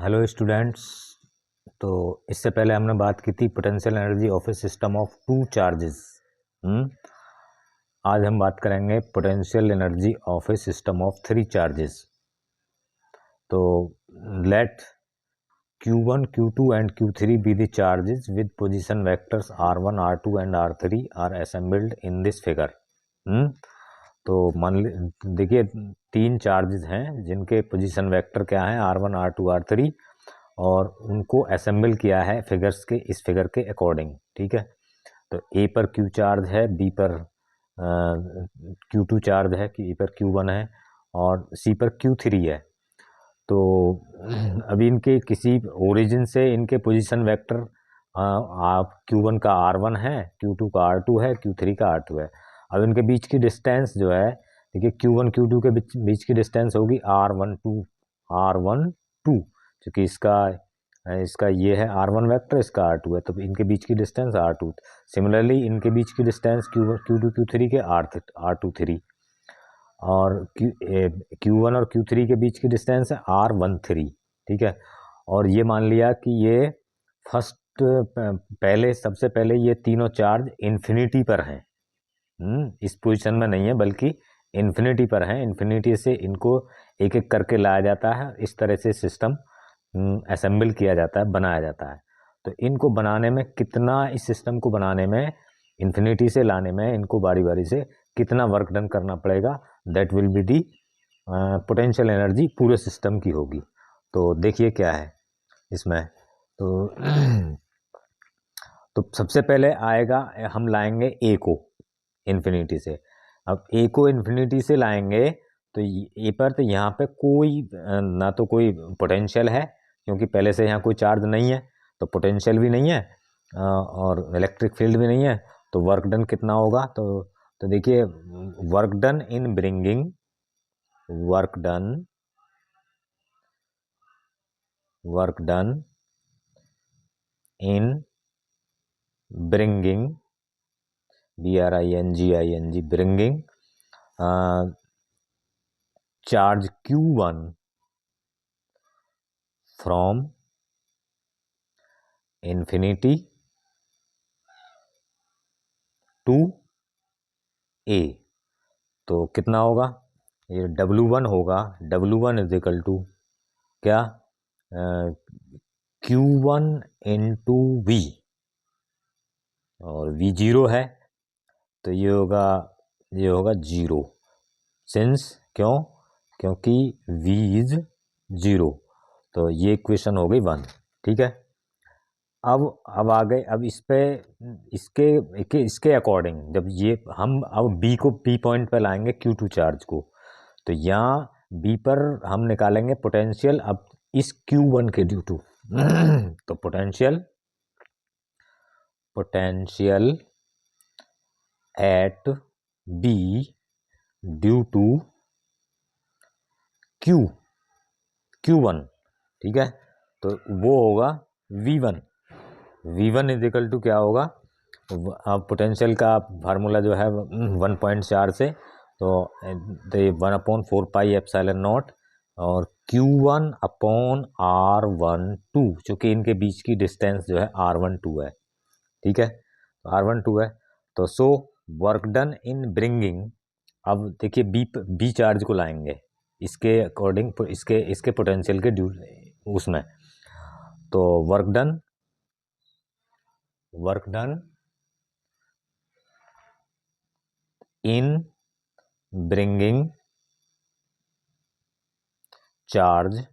Hello students. तो इससे पहले हमने बात की थी potential energy of A system of two charges. आज हम बात करेंगे potential energy of A system of three charges. तो late Q1, Q2 and Q3 be the charges with position vectors R1, R2 and R3 are assembled in this figure। तो मान देखिए तीन charges हैं जिनके पोजीशन वेक्टर क्या है R1, R2, R3 और उनको असेंबल किया है फिगर्स के इस फिगर के अकॉर्डिंग। ठीक है, तो ए पर Q चार्ज है, बी पर Q2 चार्ज है, E पर Q1 है और C पर Q3 है। तो अभी इनके किसी ओरिजिन से इनके पोजीशन वेक्टर आप Q1 का R1 है, Q2 का R2 है, Q3 का R2 है। अब इनके बीच की डिस्टेंस जो है, देखिए Q1 Q2 के बीच की डिस्टेंस होगी R12 क्योंकि इसका ये है R1 वेक्टर, इसका R2 है, तो इनके बीच की डिस्टेंस R2। सिमिलरली इनके बीच की डिस्टेंस Q2 Q3 के R23 और Q1 और Q3 के बीच की डिस्टेंस है R13। ठीक है, और ये मान लिया कि ये सबसे पहले ये तीनों चार्ज इन्फिनिटी पर हैं। इस पोजीशन में नहीं है बल्कि इन्फिनिटी पर हैं। इन्फिनिटी से इनको एक एक करके लाया जाता है, इस तरह से सिस्टम असेंबल किया जाता है, बनाया जाता है। तो इनको बनाने में कितना, इस सिस्टम को बनाने में, इन्फिनिटी से लाने में इनको बारी बारी से कितना वर्क डन करना पड़ेगा, that will be the potential energy पूरे सिस्टम की होगी। तो देखिए क्या है इसमें। तो सबसे पहले आएगा, हम लाएंगे ए को इन्फिनिटी से। अब ए को इन्फिनिटी से लाएंगे तो ए पर तो यहाँ पे कोई ना तो कोई पोटेंशियल है क्योंकि पहले से यहाँ कोई चार्ज नहीं है, तो पोटेंशियल भी नहीं है और इलेक्ट्रिक फील्ड भी नहीं है। तो वर्क डन कितना होगा, तो देखिए work done in bringing, work done in bringing, BRINGING, bringing charge Q1 from infinity to A. तो कितना होगा, ये W1 होगा। W1 इज इक्वल टू क्या, Q1 इंटू V, और V0 है तो ये होगा 0। सिंस क्योंकि V इज 0, तो ये इक्वेशन हो गई 1। ठीक है, अब आ गए, अब इसके अकॉर्डिंग जब ये हम अब बी पॉइंट पे लाएंगे Q2 चार्ज को, तो यहाँ बी पर हम निकालेंगे पोटेंशियल अब इस Q1 के ड्यू टू। तो potential at B due to Q1। ठीक है, तो वो होगा V1 इज इक्वल टू क्या होगा, अब पोटेंशियल का फार्मूला जो है 1.4 से, तो 1/4 पाई एप्सिलॉन नॉट और Q1 अपॉन R12, चूँकि इनके बीच की डिस्टेंस जो है R12 है। ठीक है, तो R12 है, तो so work done in bringing. अब देखिए बी चार्ज को लाएंगे इसके अकॉर्डिंग, इसके पोटेंशियल के उसमें, तो work done in bringing charge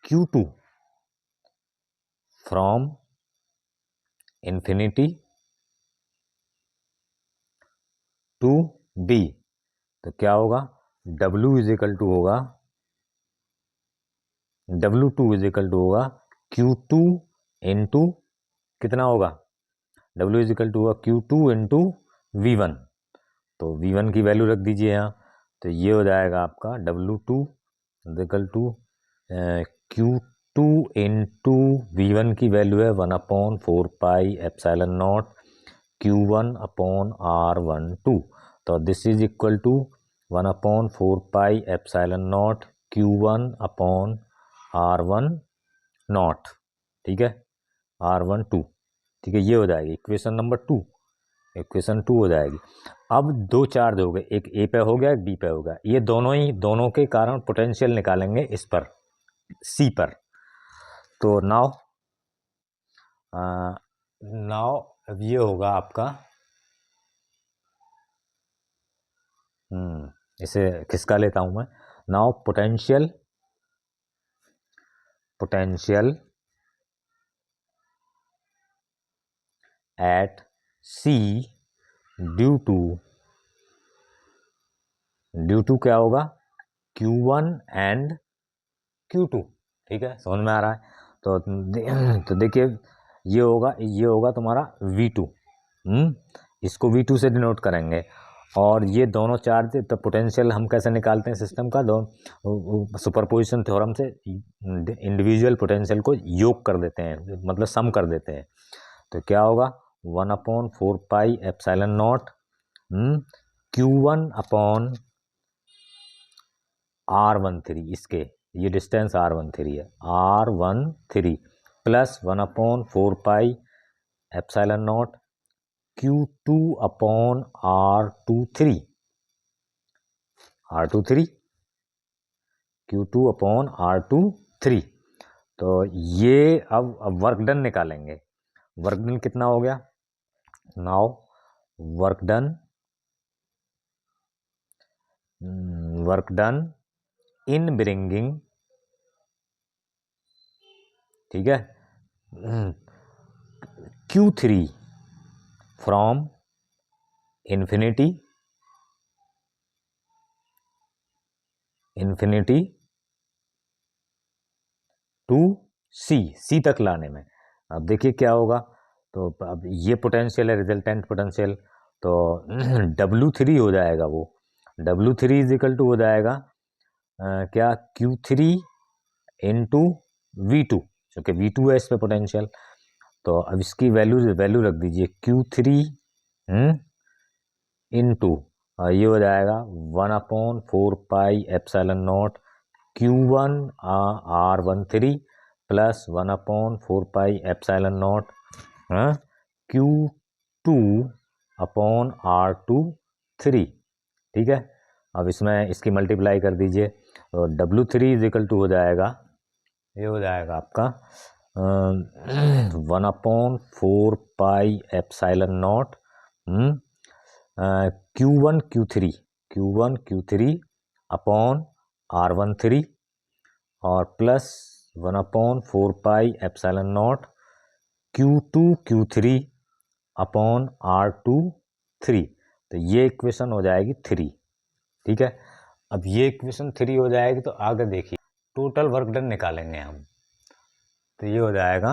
Q2 from infinity to B, तो क्या होगा, W2 इज इक्वल टू होगा Q2 इंटू कितना होगा, W इज इक्वल टू होगा Q2 इंटू V1। तो V1 की वैल्यू रख दीजिए यहाँ, तो ये हो जाएगा आपका W2 is equal to Q2 into V1 की वैल्यू है 1/4 pi epsilon naught Q1 upon R12। तो this is equal to 1/4 pi epsilon naught Q1 upon R1 naught, ठीक है, R1 2, ठीक है, ये हो जाएगी इक्वेशन नंबर 2, इक्वेशन 2 हो जाएगी। अब दो चार्ज हो गए, एक ए पे हो गया, एक बी पे हो गया, ये दोनों के कारण पोटेंशियल निकालेंगे इस पर, सी पर। तो नाउ अब ये होगा आपका, इसे खिसका लेता हूं मैं। Now potential at C due to क्या होगा, Q1 एंड Q2, ठीक है, समझ में आ रहा है। तो देखिए ये होगा तुम्हारा V2, इसको V2 से डिनोट करेंगे। और ये दोनों चार्ज, तो पोटेंशियल हम कैसे निकालते हैं सिस्टम का, सुपरपोजिशन थ्योरम से इंडिविजुअल पोटेंशियल को योग कर देते हैं, मतलब सम कर देते हैं। तो क्या होगा 1/4πε0 Q1 अपॉन R13, इसके ये डिस्टेंस R13 है, R13 plus 1/4πε0 Q2 upon R23, Q2 upon R23। तो ये अब वर्क डन निकालेंगे। वर्क डन कितना हो गया, now work done in bringing, ठीक है, Q3 फ्रॉम इन्फिनिटी टू सी तक लाने में। अब देखिए क्या होगा, तो अब ये पोटेंशियल है, रिजल्टेंट पोटेंशियल, तो W3 हो जाएगा, वो W3 इज इक्वल टू हो जाएगा क्या, Q3 इंटू V2, क्योंकि V2 है इस पे पोटेंशियल। तो अब इसकी वैल्यू रख दीजिए, Q3 इंटू ये हो जाएगा 1/4πε0 Q1 R13 plus 1/4πε0 Q2 upon R23, ठीक है। अब इसमें इसकी मल्टीप्लाई कर दीजिए, तो W3 इज इक्वल टू हो जाएगा, ये हो जाएगा आपका 1/4πε0 Q1 Q3 अपॉन R13 और plus 1/4πε0 Q2 Q3 upon R23। तो ये इक्वेशन हो जाएगी 3, ठीक है। अब ये इक्वेशन 3 हो जाएगी, तो आगे देखिए टोटल वर्क डन निकालेंगे हम। तो ये हो जाएगा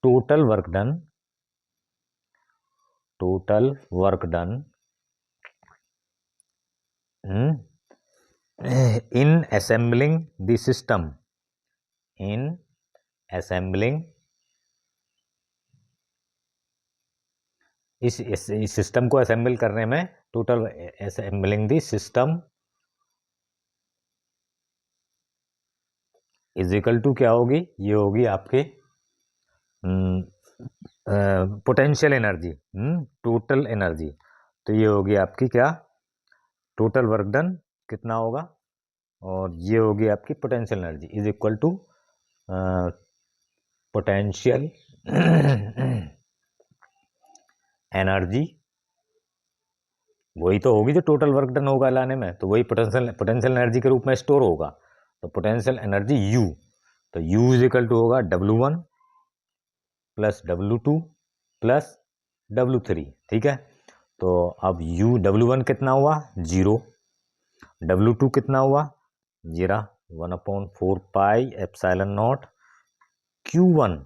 total work done in assembling the system, इस सिस्टम को असेंबल करने में, total assembling the system is equal to क्या होगी, ये होगी आपके पोटेंशियल एनर्जी, टोटल एनर्जी। तो ये होगी आपकी क्या, टोटल वर्क डन कितना होगा, और ये होगी आपकी potential energy is equal to potential energy, वही तो होगी जो टोटल वर्क डन होगा लाने में, तो वही पोटेंशियल एनर्जी के रूप में स्टोर होगा। तो पोटेंशियल एनर्जी U, तो U इज इक्वल टू होगा W1 plus W2 plus W3, ठीक है। तो अब W1 कितना हुआ 0, W2 कितना हुआ 0, 1/4πε0 Q1,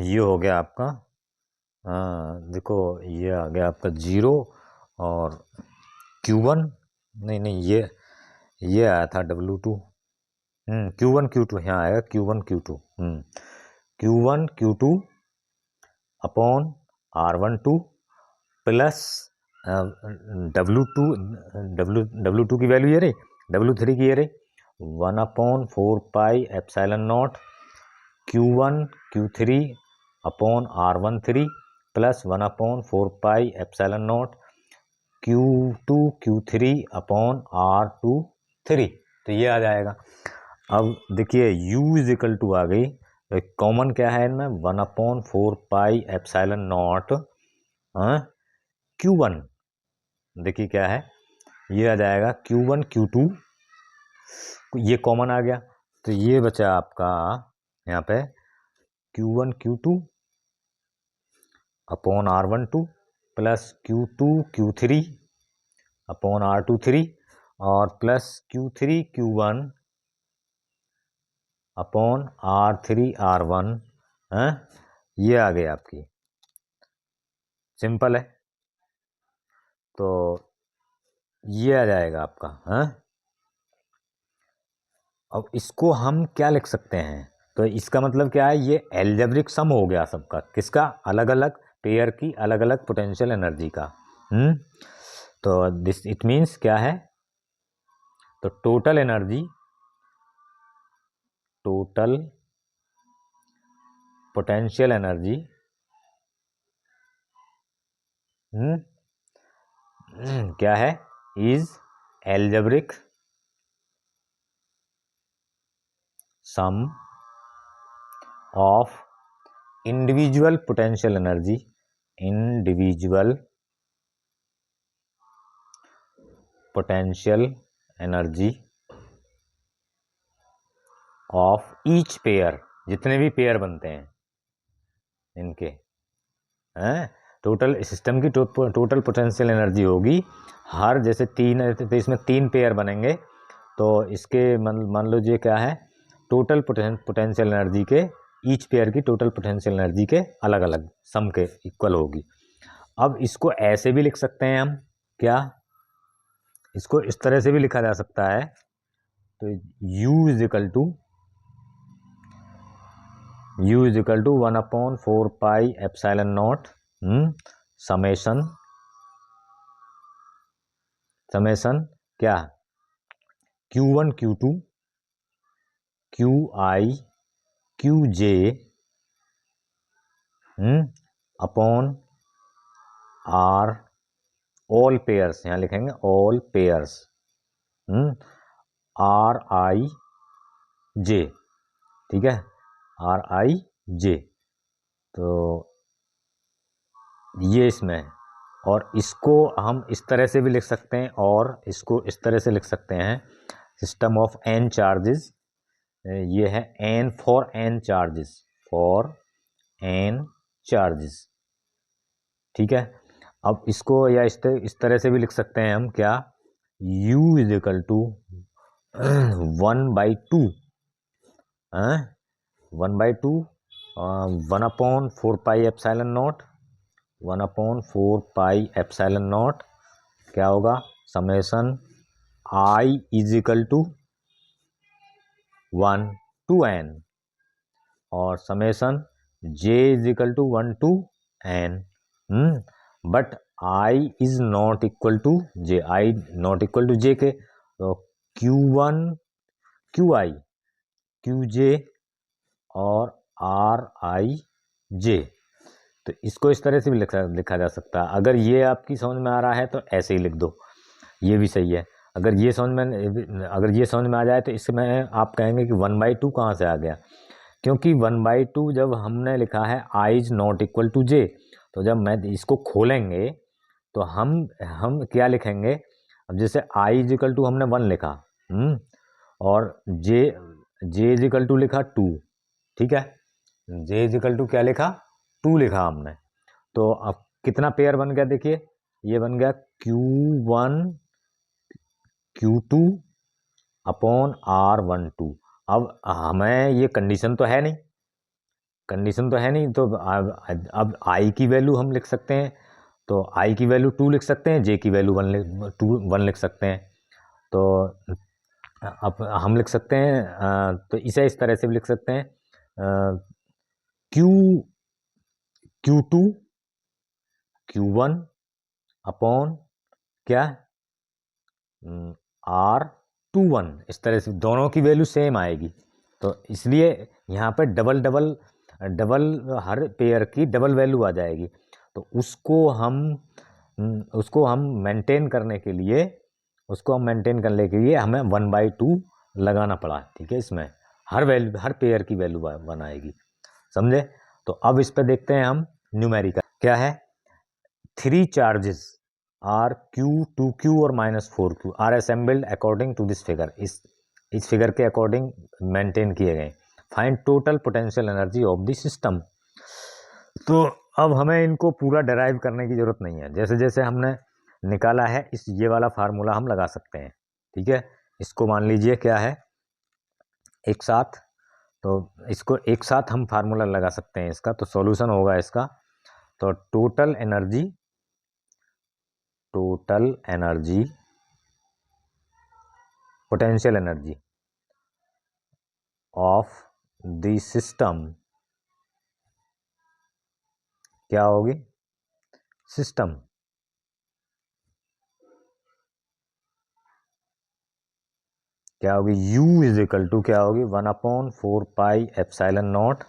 ये हो गया आपका, देखो ये आ गया आपका 0 और Q1, नहीं ये आया था W2, Q1 Q2 यहाँ आएगा Q1 Q2 upon R12 plus W2 की वैल्यू ये रही, W3 की ये रही 1/4πε0 Q1 Q3 upon R13 plus 1/4πε0 Q2 Q3 upon R23। तो ये आ जाएगा। अब देखिए U इज इक्वल टू आ गई, तो कॉमन क्या है इनमें 1/4πε0 Q1, देखिए क्या है, ये आ जाएगा Q1 Q2, ये कॉमन आ गया, तो ये बचा आपका यहाँ पे Q1 Q2 upon R12 plus Q2 Q3 upon R23 और plus Q3 Q1 upon R3 R1, ये आ गई आपकी, सिंपल है। तो ये आ जाएगा आपका। अब इसको हम क्या लिख सकते हैं, तो इसका मतलब क्या है, ये एल्जेब्रिक सम हो गया सबका, किसका, अलग अलग पेयर की अलग अलग पोटेंशियल एनर्जी का। तो दिस इट मीन्स क्या है, तो total energy, total potential energy क्या है, is algebraic sum of individual potential energy, individual potential energy of each pair, जितने भी पेयर बनते हैं इनके, टोटल सिस्टम की टोटल पोटेंशियल एनर्जी होगी हर, जैसे तीन है तो इसमें 3 पेयर बनेंगे, तो इसके मान लो ये क्या है, टोटल पोटेंशियल एनर्जी के, ईच पेयर की टोटल पोटेंशियल एनर्जी के अलग अलग सम के इक्वल होगी। अब इसको ऐसे भी लिख सकते हैं हम, क्या, इसको इस तरह से भी लिखा जा सकता है, तो U is equal to 1/4πε0 summation क्या, Q1 Q2 QI QJ upon R all pairs, यहाँ लिखेंगे ऑल पेयर्स, RIJ, ठीक है, RIJ, तो ये इसमें, और इसको हम इस तरह से भी लिख सकते हैं, और इसको इस तरह से लिख सकते हैं, सिस्टम ऑफ n चार्जेस, ये है n for n charges, for n charges, ठीक है। अब इसको या इस तरह से भी लिख सकते हैं हम, क्या, U इज इक्वल टू 1/2, 1/2 1/4πε0, 1/4πε0 क्या होगा, summation I is equal to 1 to n और summation J is equal to 1 to n, but I is not equal to J, I not equal to J के, तो Q1 QI QJ और RIJ, तो इसको इस तरह से भी लिखा जा सकता है। अगर ये आपकी समझ में आ रहा है तो ऐसे ही लिख दो, ये भी सही है। अगर ये समझ में आ जाए तो इसमें आप कहेंगे कि 1/2 कहाँ से आ गया, क्योंकि 1/2 जब हमने लिखा है I is not equal to J, तो जब मैं इसको खोलेंगे तो हम क्या लिखेंगे, अब जैसे I इज इक्वल टू हमने 1 लिखा, और J इज इक्वल टू लिखा 2, ठीक है, J इज इक्वल टू क्या लिखा, 2 लिखा हमने, तो अब कितना पेयर बन गया, देखिए ये बन गया Q1 Q2 अपॉन R12। अब हमें ये कंडीशन तो है नहीं, तो अब I की वैल्यू हम लिख सकते हैं, तो I की वैल्यू 2 लिख सकते हैं, J की वैल्यू 1 लिख सकते हैं, तो अब हम लिख सकते हैं, तो इसे इस तरह से भी लिख सकते हैं, Q2 Q1 अपॉन क्या R21, इस तरह से दोनों की वैल्यू सेम आएगी। तो इसलिए यहाँ पे डबल डबल डबल हर पेयर की डबल वैल्यू आ जाएगी। तो उसको हम मेंटेन करने के लिए हमें 1/2 लगाना पड़ा, ठीक है। इसमें हर पेयर की वैल्यू बनाएगी, समझे। तो अब इस पे देखते हैं हम न्यूमेरिकल क्या है। 3 चार्जेस आर Q, 2Q और -4Q are assembled according to this figure, इस फिगर के अकॉर्डिंग मेंटेन किए गए। Find total potential energy of the system. तो अब हमें इनको पूरा डेराइव करने की जरूरत नहीं है, जैसे जैसे हमने निकाला है ये वाला फार्मूला हम लगा सकते हैं, ठीक है। इसको मान लीजिए क्या है एक साथ, तो इसको एक साथ हम फार्मूला लगा सकते हैं इसका। तो सॉल्यूशन होगा इसका, तो total energy potential energy of the system क्या होगी, सिस्टम क्या होगी, U इज इक्वल टू क्या होगी 1/4πε0।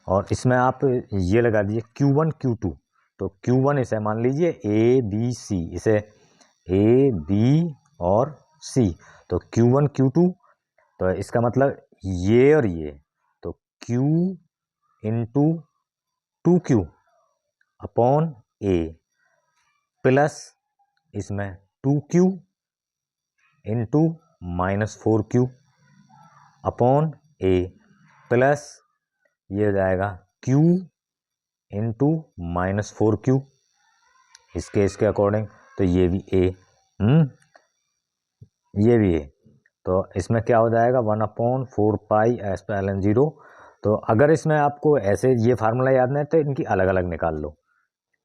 और इसमें आप ये लगा दीजिए Q1 Q2। तो Q1 इसे मान लीजिए ABC, इसे A B और C। तो Q1 Q2, तो इसका मतलब ये और ये, तो Q into 2Q upon A plus इसमें 2Q into -4Q upon A plus ये हो जाएगा Q इंटू -4Q इसके अकॉर्डिंग। तो ये भी A, ये भी A। तो इसमें क्या हो जाएगा 1/4πε0। तो अगर इसमें आपको ऐसे ये फार्मूला याद नहीं तो इनकी अलग अलग निकाल लो,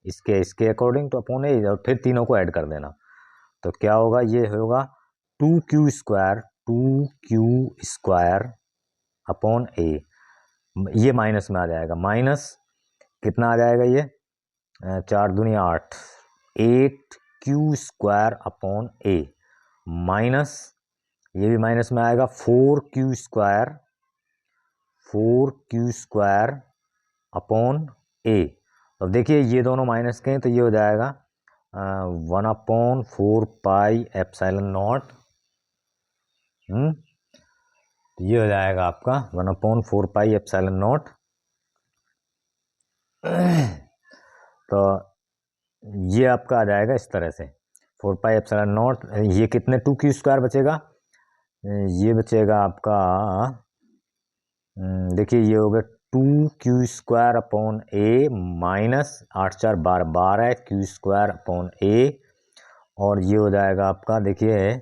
इसके अकॉर्डिंग, तो अपॉन A और फिर तीनों को ऐड कर देना। तो क्या होगा, ये होगा 2Q² अपॉन A, ये माइनस में आ जाएगा, माइनस कितना आ जाएगा ये 4 दूनी 8, 8Q² अपॉन A माइनस ये भी माइनस में आएगा 4Q² अपॉन A। अब देखिए ये दोनों माइनस के हैं, तो ये हो जाएगा 1/4πε0। तो ये हो जाएगा आपका 1/4πε0। तो ये आपका आ जाएगा इस तरह से 4πε0। ये कितने 2Q² बचेगा, ये बचेगा आपका देखिए ये हो गया 2Q² upon A minus 8 4 12 Q² upon A। और ये हो जाएगा आपका देखिए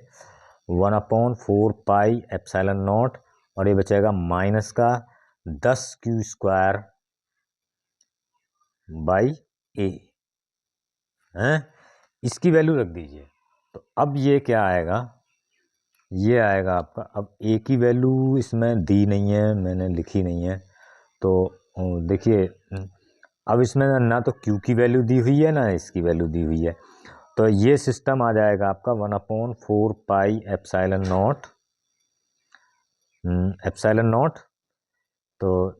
1/4πε0 और ये बचेगा माइनस का 10Q² बाई A हैं, इसकी वैल्यू रख दीजिए। तो अब ये क्या आएगा, ये आएगा आपका, अब A की वैल्यू इसमें दी नहीं है, मैंने लिखी नहीं है। तो देखिए अब इसमें ना तो Q की वैल्यू दी हुई है ना इसकी वैल्यू दी हुई है। तो ये सिस्टम आ जाएगा आपका 1/4πε0। तो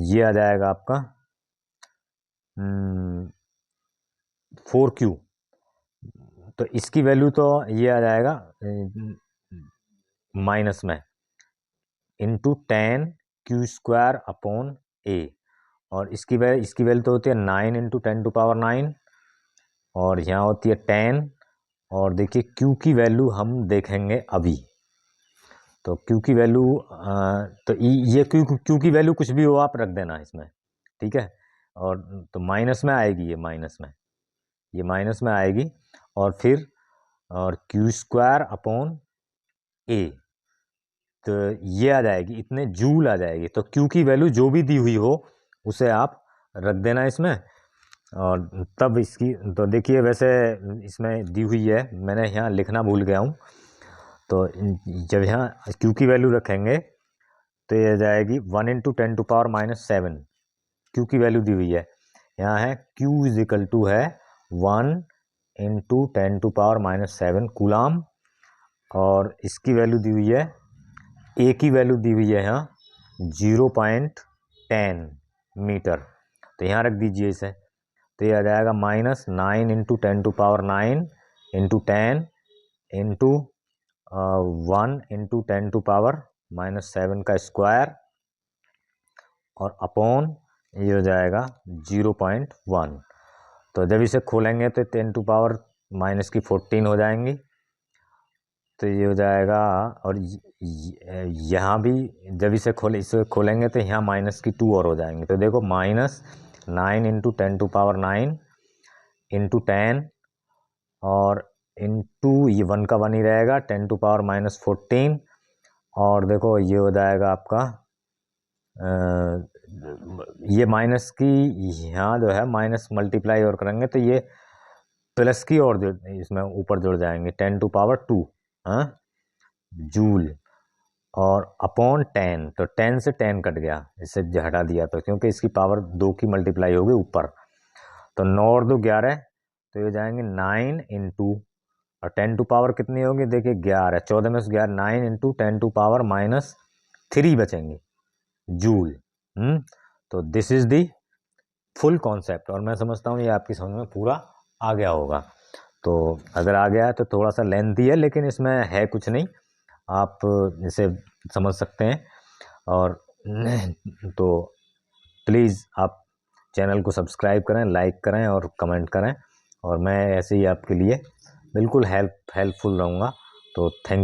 ये आ जाएगा आपका 4Q। तो इसकी वैल्यू तो ये आ जाएगा माइनस में इंटू 10Q² अपॉन A। और इसकी वैल्यू तो होती है 9 इंटू 10⁹ और यहाँ होती है 10। और देखिए Q की वैल्यू हम देखेंगे अभी। तो Q की वैल्यू तो ये Q की वैल्यू कुछ भी हो आप रख देना इसमें, ठीक है। और तो माइनस में आएगी, ये माइनस में आएगी। और फिर और Q² अपॉन A, तो ये आ जाएगी इतने जूल आ जाएगी। तो Q की वैल्यू जो भी दी हुई हो उसे आप रख देना इसमें। और तब इसकी तो देखिए वैसे इसमें दी हुई है, मैंने यहाँ लिखना भूल गया हूँ। तो जब यहाँ Q की वैल्यू रखेंगे तो ये जाएगी 1 इंटू 10⁻⁷ Q की वैल्यू दी हुई है। यहाँ है Q इज इक्वल टू है 1 इंटू 10⁻⁷ कूलाम, और इसकी वैल्यू दी हुई है, ए की वैल्यू दी हुई है यहाँ 0.10 मीटर। तो यहाँ रख दीजिए इसे, तो ये आ जाएगा -9 इंटू 10⁹ इंटू 10 इंटू 1 इंटू 10⁻⁷ का स्क्वायर, और अपॉन ये हो जाएगा 0.1। तो जब इसे खोलेंगे तो 10⁻⁻14 हो जाएंगी, तो ये हो जाएगा। और यहाँ भी जब इसे खोलेंगे तो यहाँ -2 और हो जाएंगे। तो देखो -9 इंटू 10⁻⁹ इंटू 10 और इंटू ये 1 का 1 ही रहेगा 10⁻⁻14, और देखो ये हो जाएगा आपका ये माइनस की यहाँ जो है माइनस मल्टीप्लाई और करेंगे तो ये प्लस की और जो इसमें ऊपर जुड़ जाएंगे 10⁻2 जूल, और अपॉन 10, तो 10 से 10 कट गया, इससे हटा दिया तो, क्योंकि इसकी पावर 2 की मल्टीप्लाई होगी ऊपर। तो 9 और 2 11, तो ये हो जाएंगे 9 इंटू, और 10 टू पावर कितनी होगी देखिए 11, 14 में से 11, 9 इंटू 10⁻³ बचेंगे जूल। तो this is the full concept, और मैं समझता हूँ ये आपकी समझ में पूरा आ गया होगा। तो अगर आ गया है तो थोड़ा सा लेंथी है, लेकिन इसमें है कुछ नहीं, आप इसे समझ सकते हैं। और तो प्लीज़ आप चैनल को सब्सक्राइब करें, लाइक करें और कमेंट करें, और मैं ऐसे ही आपके लिए बिल्कुल हेल्पफुल रहूँगा। तो थैंक